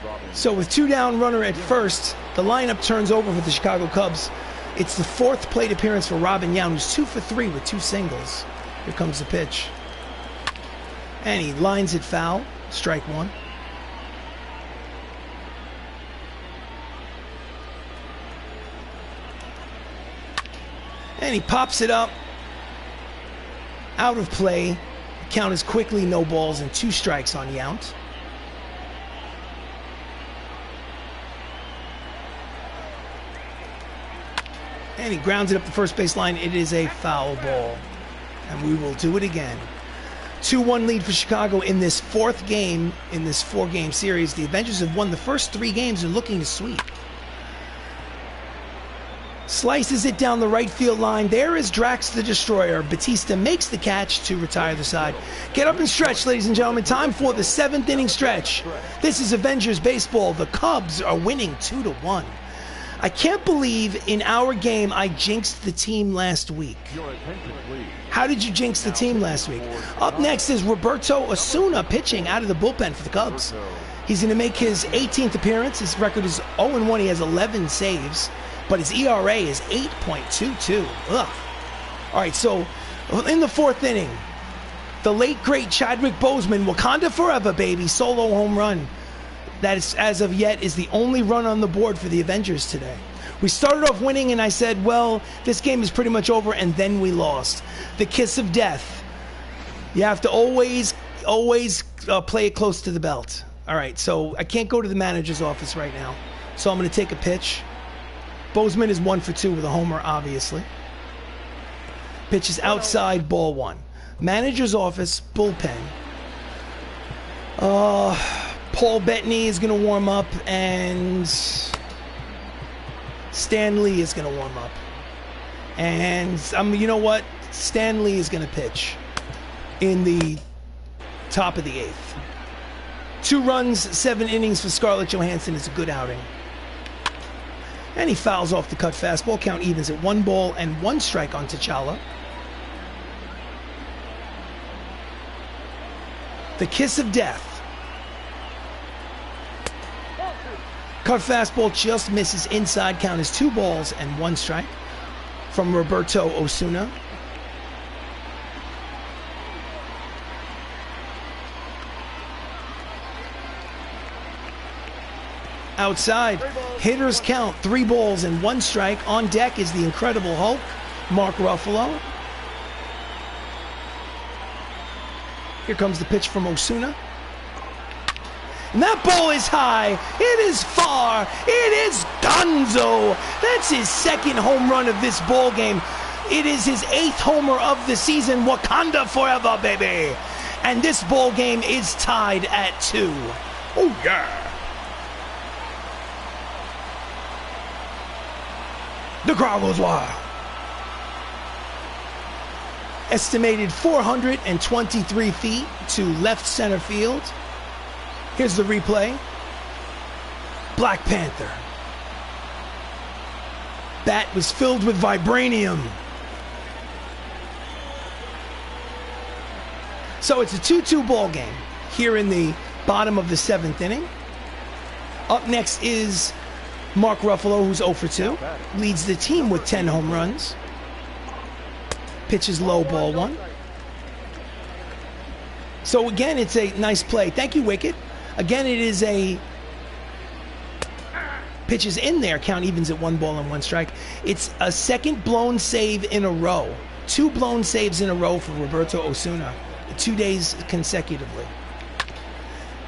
Robbin. So with 2 down, runner at first, the lineup turns over for the Chicago Cubs. It's the 4th plate appearance for Robin Yount, who's 2 for 3 with 2 singles. Here comes the pitch. And he lines it foul, strike 1. And he pops it up, out of play. The count is quickly no balls and 2 strikes on Yount. And he grounds it up the first base line. It is a foul ball. And we will do it again. 2-1 lead for Chicago in this 4th game in this 4-game series. The Avengers have won the first 3 games and looking to sweep. Slices it down the right field line. There is Drax the Destroyer. Batista makes the catch to retire the side. Get up and stretch, ladies and gentlemen. Time for the 7th inning stretch. This is Avengers baseball. The Cubs are winning 2-1. I can't believe in our game I jinxed the team last week. Your attention, please. How did you jinx the team last week? Up next is Roberto Osuna pitching out of the bullpen for the Cubs. He's going to make his 18th appearance. His record is 0-1. He has 11 saves, but his ERA is 8.22. Ugh. All right, so in the 4th inning, the late, great Chadwick Boseman, Wakanda Forever, baby, solo home run. That is, as of yet, is the only run on the board for the Avengers today. We started off winning, and I said, well, this game is pretty much over, and then we lost. The kiss of death. You have to always play it close to the belt. All right, so I can't go to the manager's office right now, so I'm going to take a pitch. Boseman is 1 for 2 with a homer, obviously. Pitch is outside, ball 1. Manager's office, bullpen. Paul Bettany is going to warm up, and Stan Lee is going to warm up. And you know what? Stan Lee is going to pitch in the top of the 8th. 2 runs, 7 innings for Scarlett Johansson is a good outing. And he fouls off the cut fastball. Count evens at 1 ball and 1 strike on T'Challa. The kiss of death. Cut fastball just misses inside. Count is 2 balls and 1 strike from Roberto Osuna. Outside, hitters count 3 balls and 1 strike. On deck is the Incredible Hulk, Mark Ruffalo. Here comes the pitch from Osuna. And that ball is high. It is far. It is Gonzo. That's his 2nd home run of this ball game. It is his 8th homer of the season. Wakanda forever, baby. And this ball game is tied at 2. Oh, yeah. The crowd goes wild. Estimated 423 feet to left center field. Here's the replay. Black Panther. Bat was filled with vibranium. So it's a 2-2 ball game here in the bottom of the 7th inning. Up next is Mark Ruffalo, who's 0 for 2. Leads the team with 10 home runs. Pitches low, ball 1. So again, it's a nice play. Thank you, Wicked. Again, it is a pitches in there, count evens at 1 ball and 1 strike. It's a second blown save in a row. 2 blown saves in a row for Roberto Osuna, 2 days consecutively.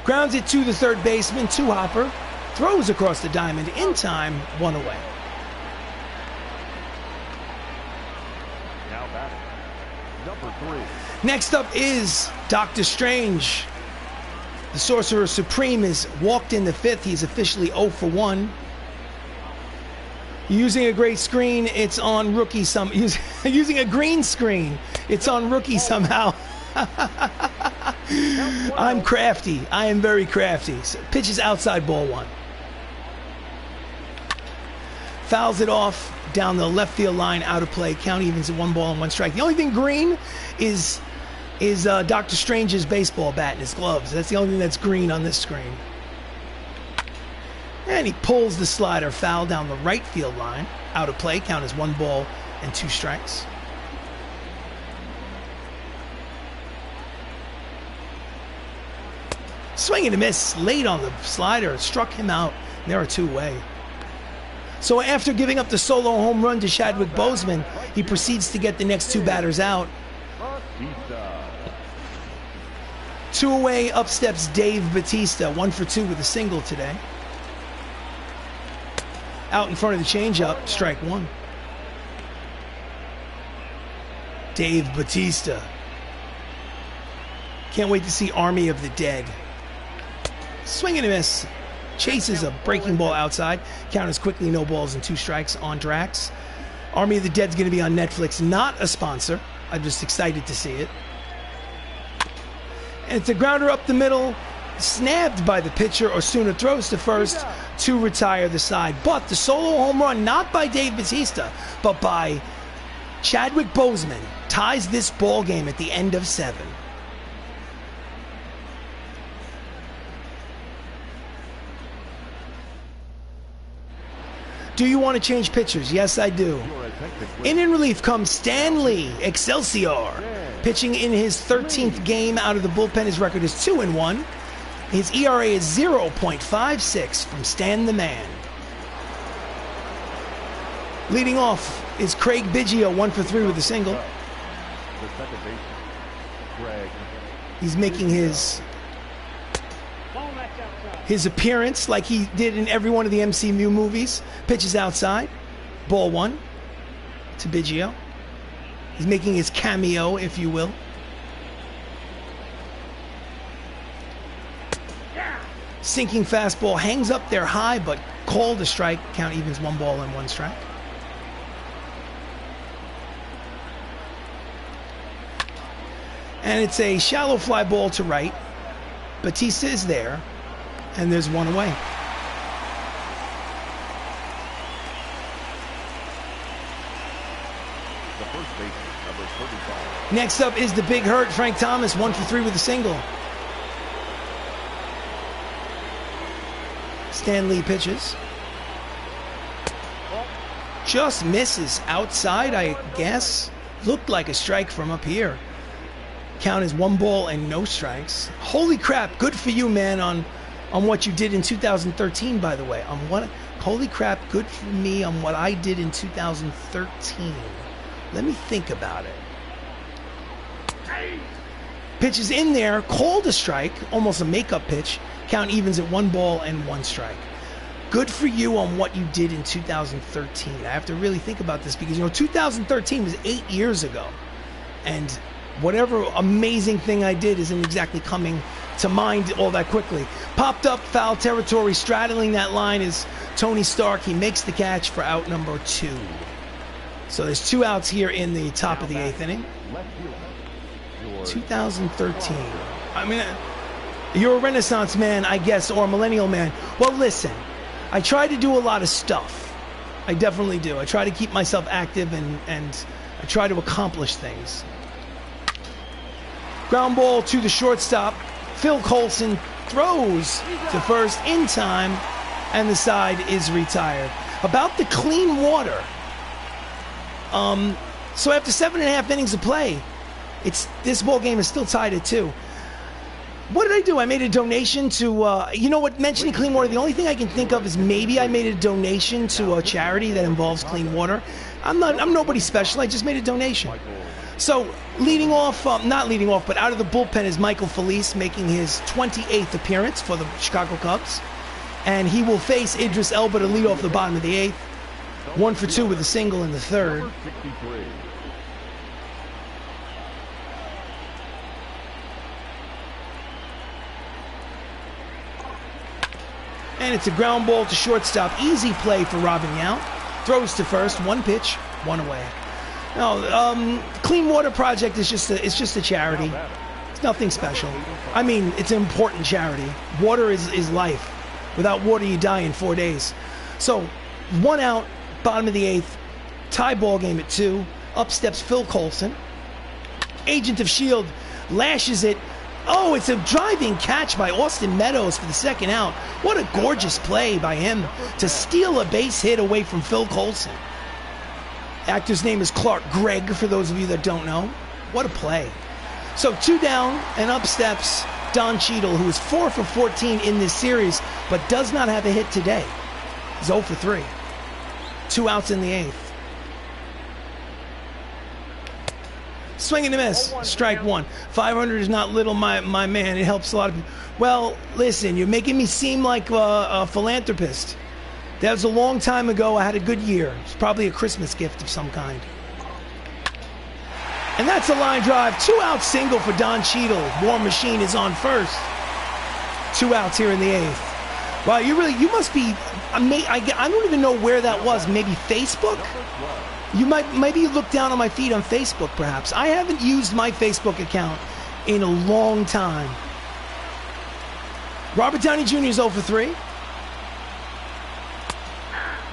Grounds it to the third baseman, 2-hopper, throws across the diamond in time, 1 away. Now batting, number 3. Next up is Dr. Strange. The Sorcerer Supreme is walked in the 5th. He's officially 0 for 1. Using a great screen, it's on rookie using a green screen, it's on rookie somehow. I'm crafty. I am very crafty. So pitches outside, ball 1. Fouls it off down the left field line, out of play. Count evens at 1 ball and 1 strike. The only thing green is Dr. Strange's baseball bat and his gloves. That's the only thing that's green on this screen. And he pulls the slider foul down the right field line, out of play. Count as 1 ball and 2 strikes. Swing and a miss late on the slider. Struck him out. And there are 2 away. So after giving up the solo home run to Chadwick Boseman, he proceeds to get the next 2 batters out. 2 away, up steps Dave Bautista, 1 for 2 with a single today. Out in front of the changeup, strike 1. Dave Bautista. Can't wait to see Army of the Dead. Swing and a miss. Chases a breaking ball outside. Count as quickly, no balls and 2 strikes on Drax. Army of the Dead's going to be on Netflix, not a sponsor. I'm just excited to see it. And it's a grounder up the middle, snapped by the pitcher. Osuna throws to first to retire the side. But the solo home run, not by Dave Bautista, but by Chadwick Boseman, ties this ball game at the end of 7. Do you want to change pitchers? Yes, I do. In relief comes Stanley Excelsior, pitching in his 13th game out of the bullpen. His record is 2-1. His ERA is 0.56 from Stan the Man. Leading off is Craig Biggio, 1 for 3 with a single. He's making his appearance like he did in every one of the MCU movies. Pitches outside, ball 1 to Biggio. He's making his cameo, if you will. Sinking fastball hangs up there high, but called a strike. Count evens, 1 ball and 1 strike. And it's a shallow fly ball to right. Bautista is there, and there's 1 away. The first baseman, number 35. Next up is the big hurt, Frank Thomas, 1 for 3 with a single. Stan Lee pitches. Just misses outside, I guess. Looked like a strike from up here. Count is 1 ball and no strikes. Holy crap, good for you, man, on what you did in 2013, by the way. Holy crap, good for me on what I did in 2013. Let me think about it. Pitches in there, called a strike, almost a makeup pitch. Count evens at 1 ball and 1 strike. Good for you on what you did in 2013. I have to really think about this because, 2013 was 8 years ago. And whatever amazing thing I did isn't exactly coming to mind all that quickly. Popped up, foul territory, straddling that line is Tony Stark. He makes the catch for out number 2. So there's 2 outs here in the top of the 8th inning. 2013. I mean, you're a Renaissance man, I guess, or a millennial man. Well, listen, I try to do a lot of stuff. I definitely do. I try to keep myself active and I try to accomplish things. Ground ball to the shortstop. Phil Coulson throws to first in time, and the side is retired. About the clean water. So after 7.5 innings of play, this ball game is still tied at 2. What did I do? I made a donation to, you know what, mentioning clean water, the only thing I can think of is maybe I made a donation to a charity that involves clean water. I'm nobody special, I just made a donation. So, leading off, not leading off, but out of the bullpen is Michael Felice, making his 28th appearance for the Chicago Cubs. And he will face Idris Elba to lead off the bottom of the 8th. 1 for 2 with a single in the 3rd. And it's a ground ball to shortstop. Easy play for Robin Yount. Throws to first. 1 pitch, 1 away. No, Clean Water Project is just a charity. It's nothing special. I mean, it's an important charity. Water is life. Without water, you die in 4 days. So, 1 out, bottom of the 8th. Tie ball game at 2. Up steps Phil Coulson. Agent of S.H.I.E.L.D. lashes it. Oh, it's a driving catch by Austin Meadows for the 2nd out. What a gorgeous play by him to steal a base hit away from Phil Coulson. Actor's name is Clark Gregg, for those of you that don't know. What a play. So 2 down, and up steps Don Cheadle, who is 4 for 14 in this series, but does not have a hit today. He's 0 for 3. 2 outs in the 8th. Swing and a miss. Strike 1. 500 is not little, my man. It helps a lot of people. Well, listen, you're making me seem like a philanthropist. That was a long time ago. I had a good year. It's probably a Christmas gift of some kind. And that's a line drive. 2-out single for Don Cheadle. War Machine is on first. 2 outs here in the 8th. Wow, you must be, I don't even know where that was. Maybe Facebook? Maybe you look down on my feed on Facebook, perhaps. I haven't used my Facebook account in a long time. Robert Downey Jr. is 0 for 3.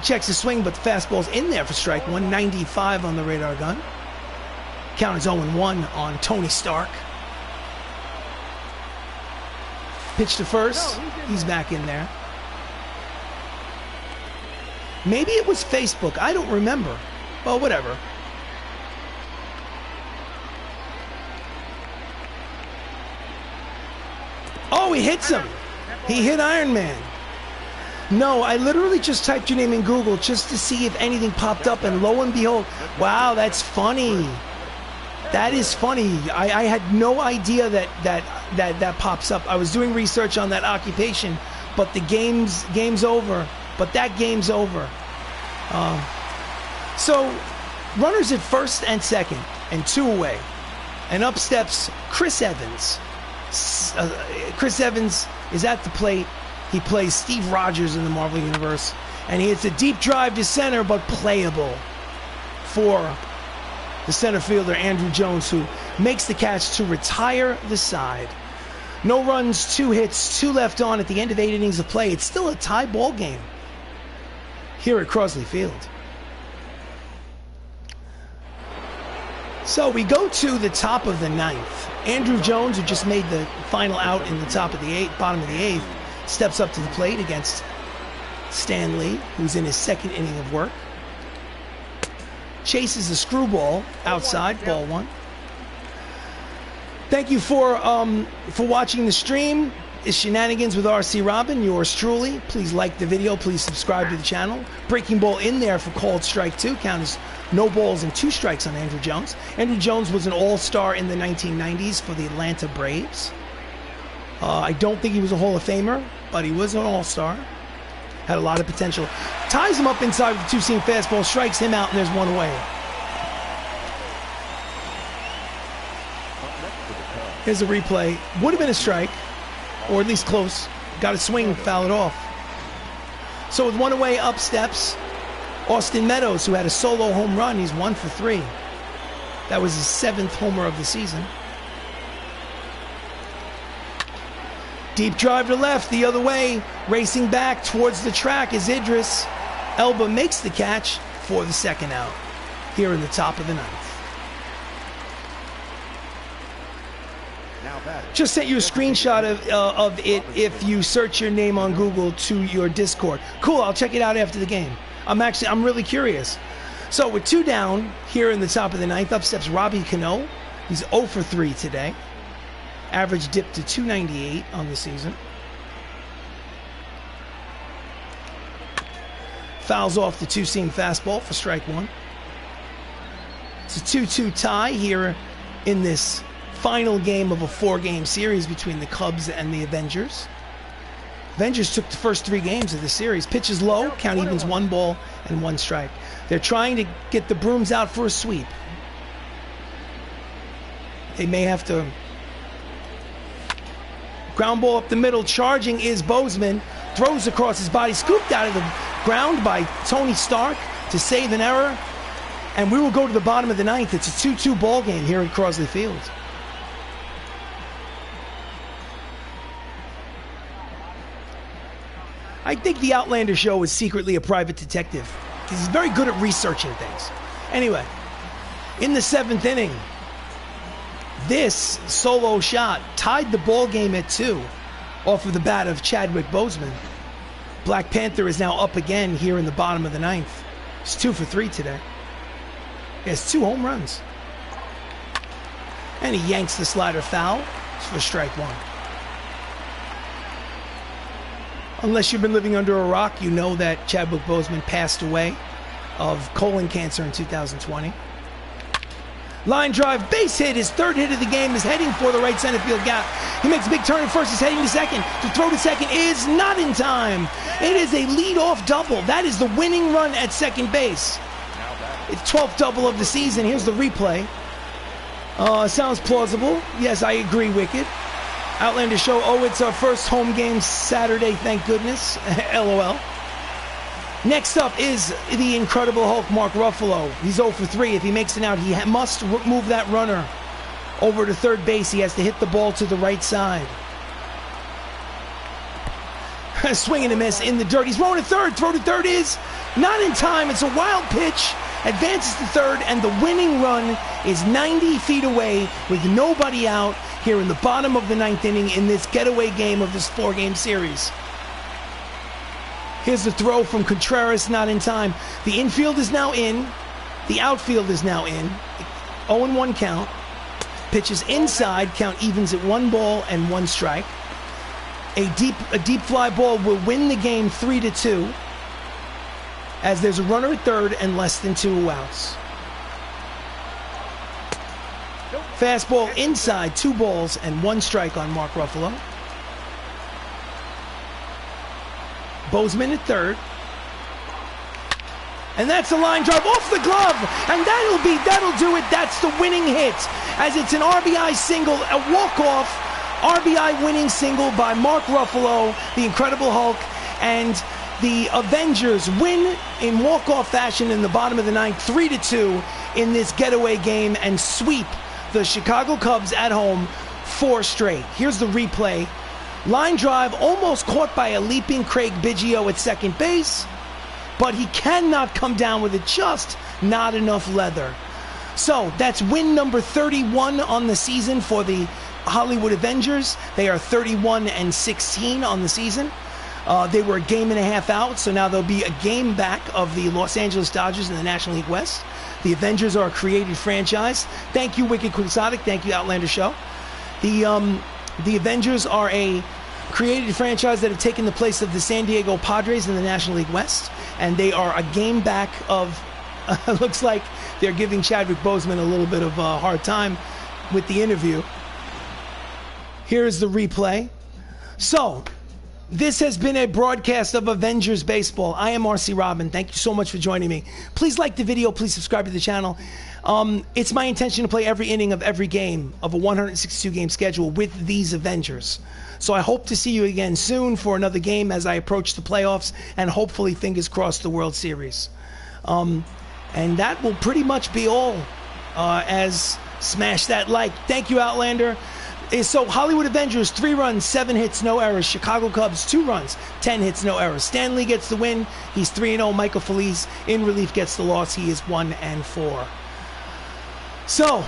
Checks the swing, but the fastball's in there for strike 1. 95 on the radar gun. Count is 0-1 on Tony Stark. Pitch to first. He's back in there. Maybe it was Facebook. I don't remember. Well, whatever. Oh, he hits him. He hit Iron Man. No, I literally just typed your name in Google just to see if anything popped up, and lo and behold, wow, that's funny. That is funny. I had no idea that pops up. I was doing research on that occupation, but the game's over. But that game's over. So, runners at first and second, and 2 away. And up steps Chris Evans. Chris Evans is at the plate. He plays Steve Rogers in the Marvel Universe. And he hits a deep drive to center, but playable for the center fielder, Andrew Jones, who makes the catch to retire the side. No runs, 2 hits, 2 left on at the end of 8 innings of play. It's still a tie ball game here at Crosley Field. So we go to the top of the 9th. Andrew Jones, who just made the final out in the top of the 8th, bottom of the 8th, steps up to the plate against Stan Lee, who's in his 2nd inning of work. Chases a screwball outside, ball 1. Thank you for watching the stream. It's Shenanigans with RC Robbin, yours truly. Please like the video. Please subscribe to the channel. Breaking ball in there for called strike 2. Count is no balls and 2 strikes on Andrew Jones. Andrew Jones was an all-star in the 1990s for the Atlanta Braves. I don't think he was a Hall of Famer, but he was an all-star. Had a lot of potential. Ties him up inside with the 2-seam fastball, strikes him out, and there's 1 away. Here's a replay. Would have been a strike, or at least close. Got a swing, foul it off. So with 1 away, up steps Austin Meadows, who had a solo home run. He's 1 for 3. That was his 7th homer of the season. Deep drive to left, the other way. Racing back towards the track is Idris. Elba makes the catch for the 2nd out here in the top of the 9th. Just sent you a screenshot of it if you search your name on Google to your Discord. Cool, I'll check it out after the game. I'm really curious. So with 2 down here in the top of the 9th, up steps Robbie Cano. He's 0 for 3 today. Average dipped to 298 on the season. Fouls off the 2-seam fastball for strike 1. It's a 2-2 tie here in this final game of a 4-game series between the Cubs and the Avengers. Avengers took the first 3 games of the series. Pitches low, count evens 1 ball and 1 strike. They're trying to get the brooms out for a sweep. They may have to. Ground ball up the middle, charging is Boseman. Throws across his body, scooped out of the ground by Tony Stark to save an error. And we will go to the bottom of the 9th. It's a 2-2 ball game here at Crosley Field. I think the Outlander show is secretly a private detective. He's very good at researching things. Anyway, in the 7th inning, this solo shot tied the ball game at 2 off of the bat of Chadwick Boseman. Black Panther is now up again here in the bottom of the 9th. He's 2 for 3 today. He has 2 home runs. And he yanks the slider foul for strike 1. Unless you've been living under a rock, you know that Chadwick Boseman passed away of colon cancer in 2020. Line drive, base hit, his 3rd hit of the game, is heading for the right center field gap. He makes a big turn at first, is heading to second. To throw to second is not in time. It is a leadoff double. That is the winning run at second base. It's 12th double of the season. Here's the replay. Sounds plausible. Yes, I agree, Wicked. Outlander show, it's our first home game Saturday, thank goodness. LOL. Next up is the Incredible Hulk, Mark Ruffalo. He's 0 for 3. If he makes it out, he must move that runner over to third base. He has to hit the ball to the right side. Swing and a miss in the dirt. He's rolling to third. Throw to third is not in time. It's a wild pitch. Advances to third, and the winning run is 90 feet away with nobody out here in the bottom of the 9th inning in this getaway game of this 4-game series. Here's the throw from Contreras, not in time. The infield is now in. The outfield is now in. 0-1 count. Pitches inside, count evens at 1 ball and 1 strike. A deep fly ball will win the game 3-2. As there's a runner at third and less than 2 outs. Fastball inside, 2 balls and 1 strike on Mark Ruffalo. Boseman at third. And that's a line drive off the glove. And that'll do it. That's the winning hit. As it's an RBI single, a walk-off RBI winning single by Mark Ruffalo, the Incredible Hulk, and the Avengers win in walk-off fashion in the bottom of the 9th, 3-2 in this getaway game, and sweep the Chicago Cubs at home 4 straight. Here's the replay. Line drive almost caught by a leaping Craig Biggio at second base, but he cannot come down with it, just not enough leather. So that's win number 31 on the season for the Hollywood Avengers. They are 31-16 on the season. They were a game and a half out, so now there'll be a game back of the Los Angeles Dodgers in the National League West. The Avengers are a created franchise. Thank you, Wicked Quixotic. Thank you, Outlander Show. The Avengers are a created franchise that have taken the place of the San Diego Padres in the National League West, and they are a game back of, looks like they're giving Chadwick Boseman a little bit of a hard time with the interview. Here's the replay. So, this has been a broadcast of Avengers Baseball. I am RC Robbin. Thank you so much for joining me. Please like the video. Please subscribe to the channel. It's my intention to play every inning of every game of a 162-game schedule with these Avengers. So I hope to see you again soon for another game as I approach the playoffs and hopefully, fingers crossed, the World Series. And that will pretty much be all. As smash that like. Thank you, Outlander. So Hollywood Avengers, 3 runs, 7 hits, no errors. Chicago Cubs, 2 runs, 10 hits, no errors. Stan Lee gets the win. He's 3-0. Michael Feliz in relief gets the loss. He is 1-4. So,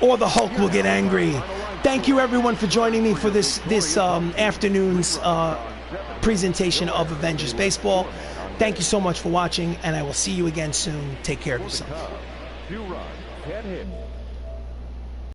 or the Hulk will get angry. Thank you, everyone, for joining me for this afternoon's presentation of Avengers Baseball. Thank you so much for watching, and I will see you again soon. Take care of yourself. 2 runs, 10 hits.